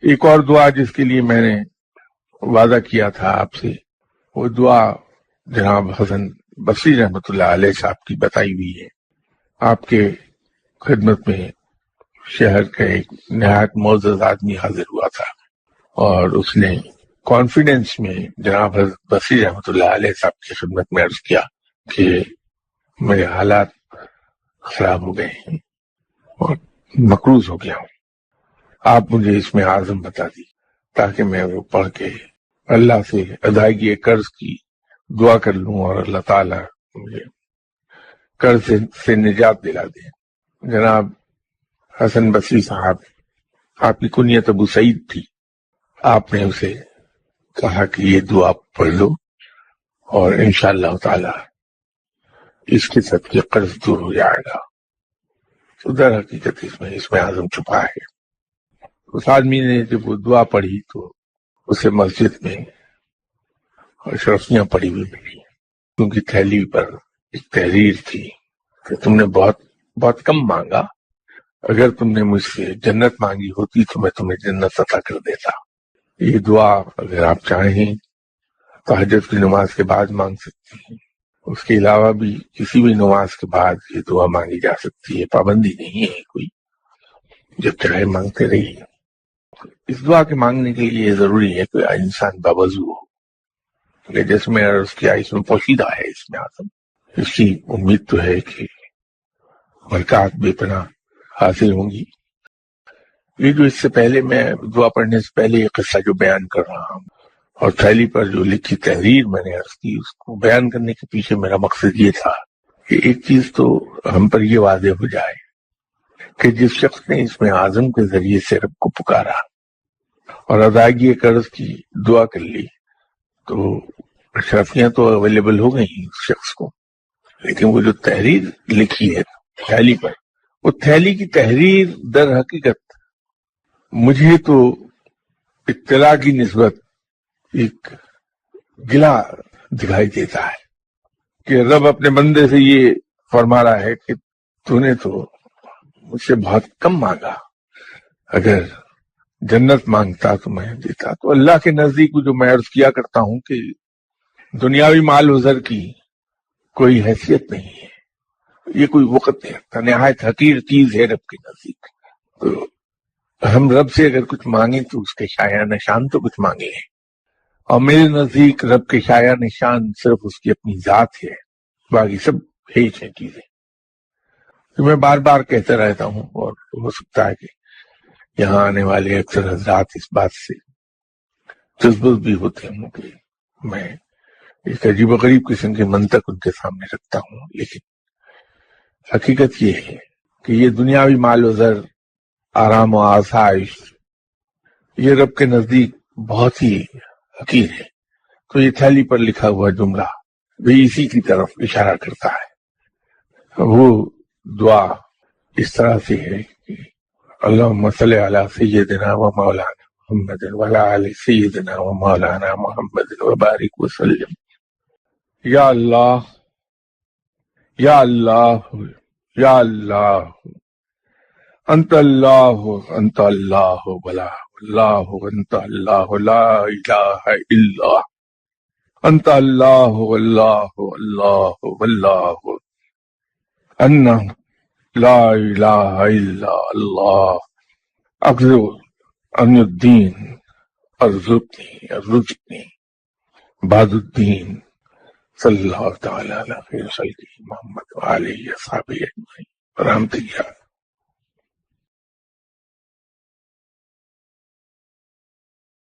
ایک اور دعا جس کے لیے میں نے وعدہ کیا تھا آپ سے، وہ دعا جناب حسن بصری رحمۃ اللہ علیہ صاحب کی بتائی ہوئی ہے۔ آپ کے خدمت میں شہر کا ایک نہایت معزز آدمی حاضر ہوا تھا، اور اس نے کانفیڈنس میں جناب حضرت بصری رحمۃ اللہ علیہ صاحب کی خدمت میں عرض کیا کہ میرے حالات خراب ہو گئے ہیں اور مقروض ہو گیا ہوں، آپ مجھے اس میں عازم بتا دی تاکہ میں وہ پڑھ کے اللہ سے ادائیگی قرض کی دعا کر لوں اور اللہ تعالیٰ مجھے قرض سے نجات دلا دے۔ جناب حسن بصری صاحب، آپ کی کنیت ابو سعید تھی، آپ نے اسے کہا کہ یہ دعا پڑھ لو اور انشاءاللہ تعالی اس کے صدقے قرض دور ہو جائے گا۔ تو در حقیقت اس میں عزم چھپا ہے۔ اس آدمی نے جب وہ دعا پڑھی تو اسے مسجد میں اشرفیاں پڑی ہوئی ملی، کیونکہ تھیلی پر ایک تحریر تھی کہ تم نے بہت کم مانگا، اگر تم نے مجھ سے جنت مانگی ہوتی تو میں تمہیں جنت عطا کر دیتا۔ یہ دعا اگر آپ چاہیں تہجد کی نماز کے بعد مانگ سکتی ہیں، اس کے علاوہ بھی کسی بھی نماز کے بعد یہ دعا مانگی جا سکتی ہے، پابندی نہیں ہے کوئی، جب چاہے مانگتے رہیے۔ اس دعا کے مانگنے کے لیے یہ ضروری ہے کہ انسان باوضو ہو، کہ جیسے میں عرض کیا اس میں پوشیدہ ہے، اس میں عظم، اس کی امید تو ہے کہ برکات بے پناہ حاصل ہوں گی۔ یہ جو اس سے پہلے میں دعا پڑھنے سے پہلے یہ قصہ جو بیان کر رہا ہوں اور تھیلی پر جو لکھی تحریر میں نے عرض کی، اس کو بیان کرنے کے پیچھے میرا مقصد یہ تھا کہ ایک چیز تو ہم پر یہ واضح ہو جائے کہ جس شخص نے اس میں اعظم کے ذریعے سے رب کو پکارا اور ادائیگی قرض کی دعا کر لی تو اشرفیاں تو اویلیبل ہو گئی اس شخص کو، لیکن وہ جو تحریر لکھی ہے تھیلی پر، وہ تھیلی کی تحریر در حقیقت مجھے تو اطلاع کی نسبت ایک گلا دکھائی دیتا ہے کہ رب اپنے بندے سے یہ فرما رہا ہے کہ تو نے تو مجھ سے بہت کم مانگا، اگر جنت مانگتا تو میں دیتا۔ تو اللہ کے نزدیک جو میں عرض کیا کرتا ہوں کہ دنیاوی مال و زر کی کوئی حیثیت نہیں ہے، یہ کوئی وقت نہیں رکھتا، نہایت حقیر چیز ہے رب کے نزدیک۔ تو ہم رب سے اگر کچھ مانگیں تو اس کے شایع نشان تو کچھ مانگے ہیں، اور میرے نزدیک رب کے شایع نشان صرف اس کی اپنی ذات ہے، باقی سب ہیچ ہیں چیزیں۔ تو میں بار بار کہتا رہتا ہوں، اور ہو سکتا ہے کہ یہاں آنے والے اکثر حضرات اس بات سے جذبت بھی ہوتے ہوں کہ میں ایک عجیب و غریب قسم کے منطق ان کے سامنے رکھتا ہوں، لیکن حقیقت یہ ہے کہ یہ دنیاوی مال و زر، آرام و آسائش، یہ رب کے نزدیک بہت ہی حقیر ہے۔ تو یہ تھیلی پر لکھا ہوا جملہ بھی اسی کی طرف اشارہ کرتا ہے۔ وہ دعا اس طرح سے ہے کہ اللہم صلی علی سیدنا و مولانا محمد وعلی آل سیدنا و مولانا محمد وبارک وسلم۔ یا اللہ، یا اللہ، یا اللہ، انت اللہ، انت اللہ ولا اللہ، انت اللہ لا الہ الا انت اللہ واللہ اللہ واللہ ان لا الہ الا اللہ۔ اقضی عن الدین ارزقنی بعد الدین، صلی اللہ تعالی علی خیر خلقہ محمد وآلہ وصحبہ اجمعین برحمتک یا